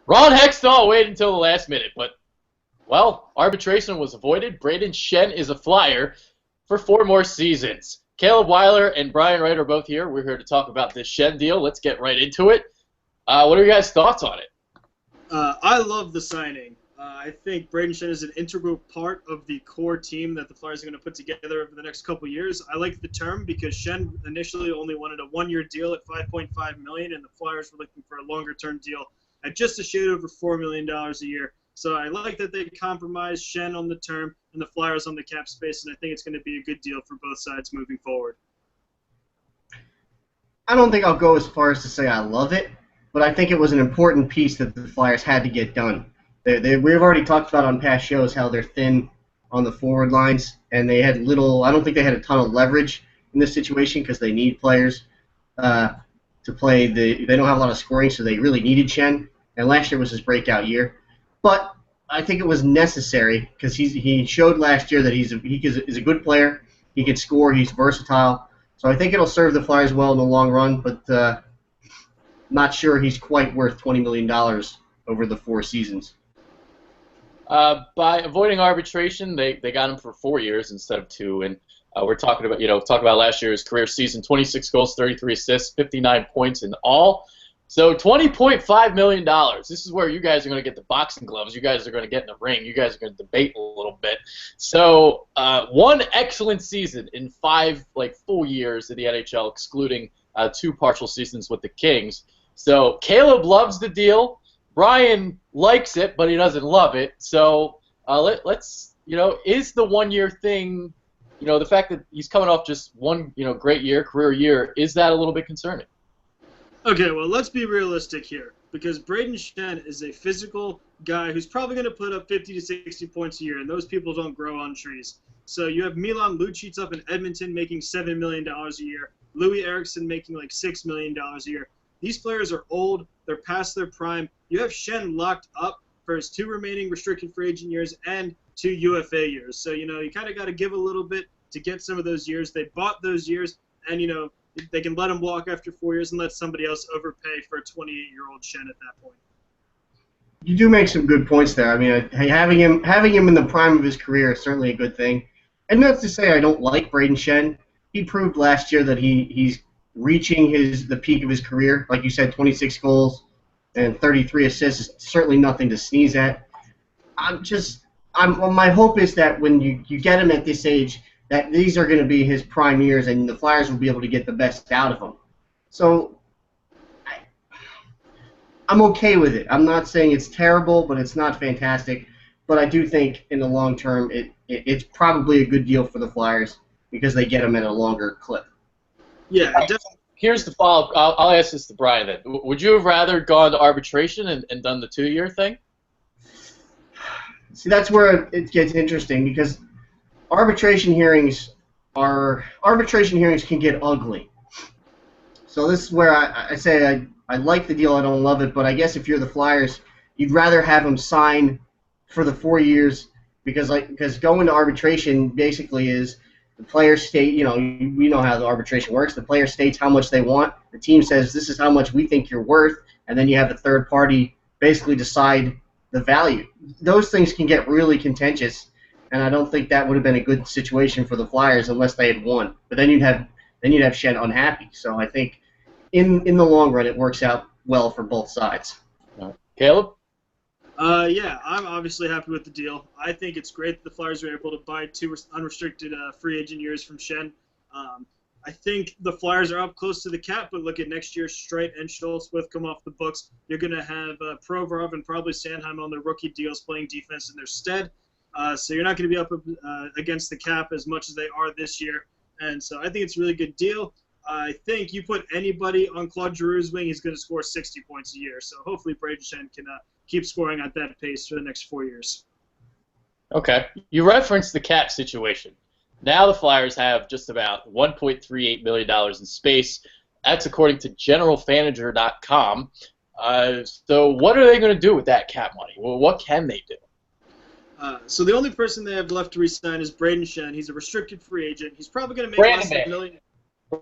Ron Hextall waited until the last minute, but, well, arbitration was avoided. Brayden Schenn is a Flyer for 4 more seasons. Caleb Weiler and Brian Wright are both here. We're here to talk about this Schenn deal. Let's get right into it. What are your guys' thoughts on it? I love the signing. I think Brayden Schenn is an integral part of the core team that the Flyers are going to put together over the next couple years. I like the term because Schenn initially only wanted a 1-year deal at $5.5 million, and the Flyers were looking for a longer-term deal at just a shade over $4 million a year. So I like that they compromised Schenn on the term and the Flyers on the cap space, and I think it's going to be a good deal for both sides moving forward. I don't think I'll go as far as to say I love it, but I think it was an important piece that the Flyers had to get done. We've already talked about on past shows how they're thin on the forward lines, and they had little. I don't think they had a ton of leverage in this situation because they need players to play. They don't have a lot of scoring, so they really needed Schenn. And last year was his breakout year, but I think it was necessary because he showed last year that he's a good player. He can score. He's versatile. So I think it'll serve the Flyers well in the long run, but not sure he's quite worth $20 million over the 4 seasons. By avoiding arbitration, they got him for 4 years instead of 2, and we're talking about last year's career season: 26 goals, 33 assists, 59 points in all. So $20.5 million. This is where you guys are going to get the boxing gloves. You guys are going to get in the ring. You guys are going to debate a little bit. So one excellent season in 5 full years in the NHL, excluding 2 partial seasons with the Kings. So Caleb loves the deal. Brian likes it, but he doesn't love it. So let's, is the 1-year thing, the fact that he's coming off just one, great year, career year, is that a little bit concerning? Okay, well, let's be realistic here, because Brayden Schenn is a physical guy who's probably going to put up 50 to 60 points a year, and those people don't grow on trees. So you have Milan Lucic up in Edmonton making $7 million a year, Louis Eriksson making like $6 million a year. These players are old. They're past their prime. You have Schenn locked up for his 2 remaining restricted free agent years and 2 UFA years. So, you kind of got to give a little bit to get some of those years. They bought those years, and, they can let him walk after 4 years and let somebody else overpay for a 28-year-old Schenn at that point. You do make some good points there. I mean, having him in the prime of his career is certainly a good thing. And not to say I don't like Brayden Schenn. He proved last year that he's reaching the peak of his career. Like you said, 26 goals and 33 assists is certainly nothing to sneeze at. My hope is that when you get him at this age, that these are going to be his prime years, and the Flyers will be able to get the best out of him. So I'm okay with it. I'm not saying it's terrible, but it's not fantastic. But I do think in the long term, it's probably a good deal for the Flyers because they get him at a longer clip. Yeah, definitely. Here's the follow-up. I'll ask this to Brian then. Would you have rather gone to arbitration and done the 2-year thing? See, that's where it gets interesting because arbitration hearings can get ugly. So this is where I say I like the deal. I don't love it, but I guess if you're the Flyers, you'd rather have him sign for the 4 years because going to arbitration basically is the player state. We know how the arbitration works. The player states how much they want. The team says this is how much we think you're worth, and then you have a third party basically decide the value. Those things can get really contentious. And I don't think that would have been a good situation for the Flyers unless they had won. But then you'd have Schenn unhappy. So I think in the long run it works out well for both sides. Caleb? Yeah, I'm obviously happy with the deal. I think it's great that the Flyers were able to buy 2 unrestricted free agent years from Schenn. I think the Flyers are up close to the cap, but look at next year, Streit and Schultz both come off the books. You're going to have Provorov and probably Sanheim on their rookie deals playing defense in their stead. So you're not going to be up against the cap as much as they are this year. And so I think it's a really good deal. I think you put anybody on Claude Giroux's wing, he's going to score 60 points a year. So hopefully Brayden Schenn can keep scoring at that pace for the next 4 years. Okay. You referenced the cap situation. Now the Flyers have just about $1.38 million in space. That's according to GeneralFanager.com. So what are they going to do with that cap money? Well, what can they do? So the only person they have left to re-sign is Brayden Schenn. He's a restricted free agent. He's probably going to make less than $1 million.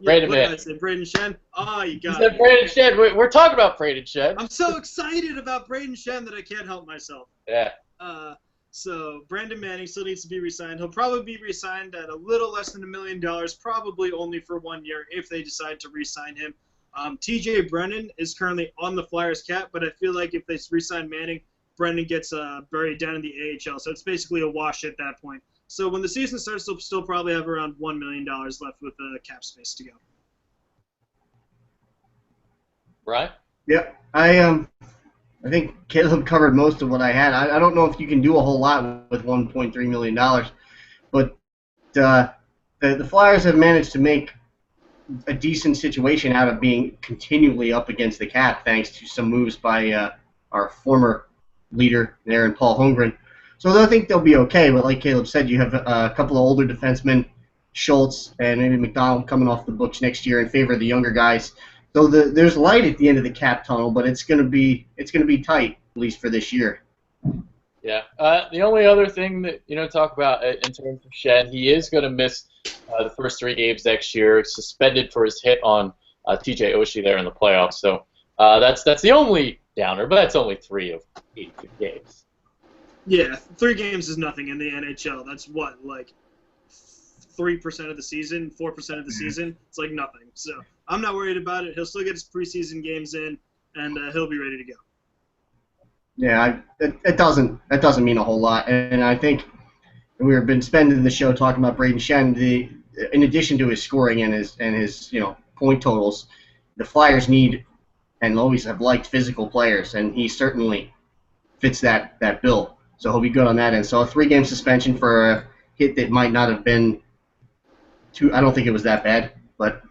Yeah, Brayden what did man. I say? Brayden Schenn? Oh, you You got said it. Brayden Schenn. We're talking about Brayden Schenn. I'm so excited about Brayden Schenn that I can't help myself. Yeah. So Brandon Manning still needs to be re-signed. He'll probably be re-signed at a little less than $1 million, probably only for 1 year if they decide to re-sign him. T.J. Brennan is currently on the Flyers cap, but I feel like if they re-sign Manning, Brennan gets buried down in the AHL, so it's basically a wash at that point. So when the season starts, they'll still probably have around $1 million left with cap space to go. Right? Yeah, I think Caleb covered most of what I had. I don't know if you can do a whole lot with $1.3 million, but the Flyers have managed to make a decent situation out of being continually up against the cap thanks to some moves by our former leader there in Paul Holmgren. So I think they'll be okay, but like Caleb said, you have a couple of older defensemen, Schultz and maybe McDonald coming off the books next year in favor of the younger guys. So there's light at the end of the cap tunnel, but it's gonna be tight, at least for this year. Yeah. The only other thing that talk about in terms of Schenn, he is going to miss the first 3 games next year, suspended for his hit on T.J. Oshie there in the playoffs. So that's the only downer, but that's only 3 of 82 games. Yeah, 3 games is nothing in the NHL. That's what, like 3% of the season, 4% of the season. It's like nothing. So I'm not worried about it. He'll still get his preseason games in, and he'll be ready to go. Yeah, it doesn't mean a whole lot, and I think we've been spending the show talking about Brayden Schenn. In addition to his scoring and his point totals, the Flyers need and always have liked physical players, and he certainly fits that bill. So he'll be good on that end. So a 3-game suspension for a hit that might not have been too. I don't think it was that bad, but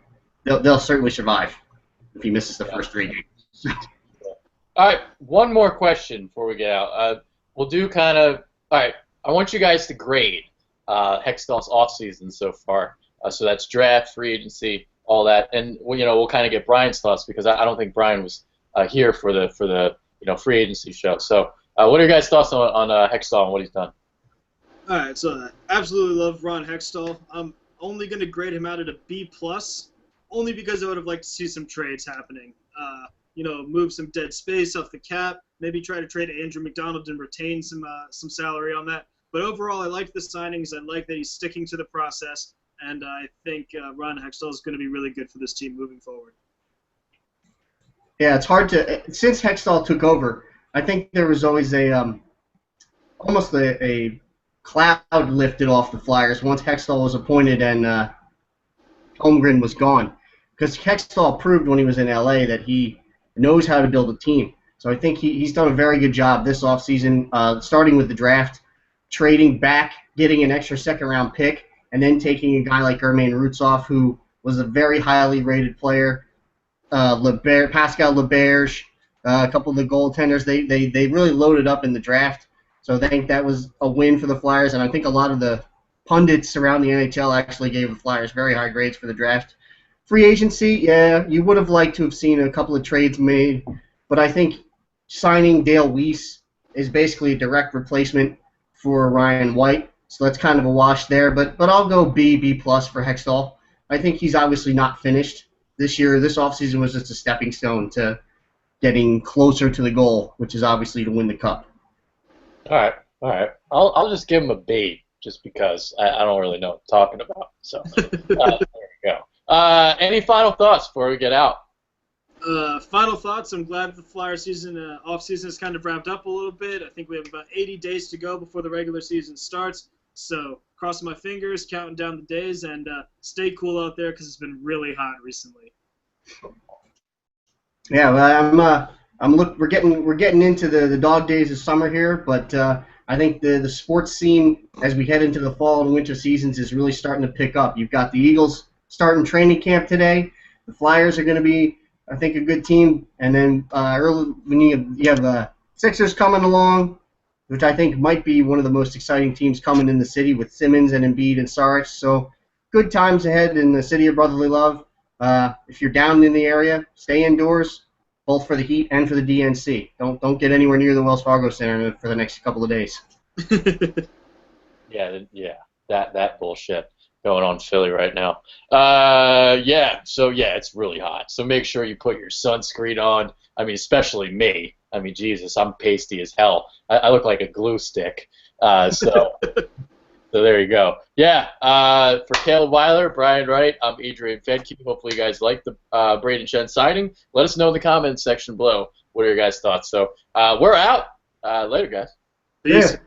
they'll certainly survive if he misses the first 3 games. All right, one more question before we get out. We'll do kind of – all right, I want you guys to grade Hextall's offseason so far. So that's draft, free agency, all that. And, we'll kind of get Brian's thoughts because I don't think Brian was here for the free agency show. So what are your guys' thoughts on Hextall and what he's done? All right, so I absolutely love Ron Hextall. I'm only going to grade him out at a B+, only because I would have liked to see some trades happening. Move some dead space off the cap, maybe try to trade Andrew McDonald and retain some salary on that. But overall, I like the signings. I like that he's sticking to the process, and I think Ron Hextall is going to be really good for this team moving forward. Yeah, it's hard to since Hextall took over. I think there was always almost a cloud lifted off the Flyers once Hextall was appointed and Holmgren was gone, because Hextall proved when he was in LA that he knows how to build a team. So I think he's done a very good job this offseason, starting with the draft, trading back, getting an extra second-round pick, and then taking a guy like Germain Rutzoff, who was a very highly rated player, Pascal Laberge, a couple of the goaltenders. They really loaded up in the draft. So I think that was a win for the Flyers, and I think a lot of the pundits around the NHL actually gave the Flyers very high grades for the draft. Free agency, yeah, you would have liked to have seen a couple of trades made, but I think signing Dale Weiss is basically a direct replacement for Ryan White, so that's kind of a wash there. But I'll go B+ for Hextall. I think he's obviously not finished this year. This offseason was just a stepping stone to getting closer to the goal, which is obviously to win the Cup. All right. I'll just give him a B just because I don't really know what I'm talking about. So there we go. Any final thoughts before we get out? Final thoughts. I'm glad the Flyer season, off-season is kind of wrapped up a little bit. I think we have about 80 days to go before the regular season starts. So crossing my fingers, counting down the days, and stay cool out there because it's been really hot recently. Yeah, well, we're getting into the dog days of summer here, but I think the sports scene as we head into the fall and winter seasons is really starting to pick up. You've got the Eagles starting training camp today. The Flyers are going to be, I think, a good team, and then early when you have Sixers coming along, which I think might be one of the most exciting teams coming in the city with Simmons and Embiid and Saric. So good times ahead in the city of brotherly love. If you're down in the area, stay indoors, both for the Heat and for the DNC. Don't get anywhere near the Wells Fargo Center for the next couple of days. Yeah, that bullshit. going on Philly right now. Yeah, so yeah, it's really hot. So make sure you put your sunscreen on. I mean, especially me. I mean, Jesus, I'm pasty as hell. I look like a glue stick. So there you go. Yeah, for Caleb Weiler, Brian Wright, I'm Adrian Fedke. Hopefully you guys like the Brayden Schenn signing. Let us know in the comments section below. What are your guys' thoughts? So we're out. Later, guys. Peace. Yeah.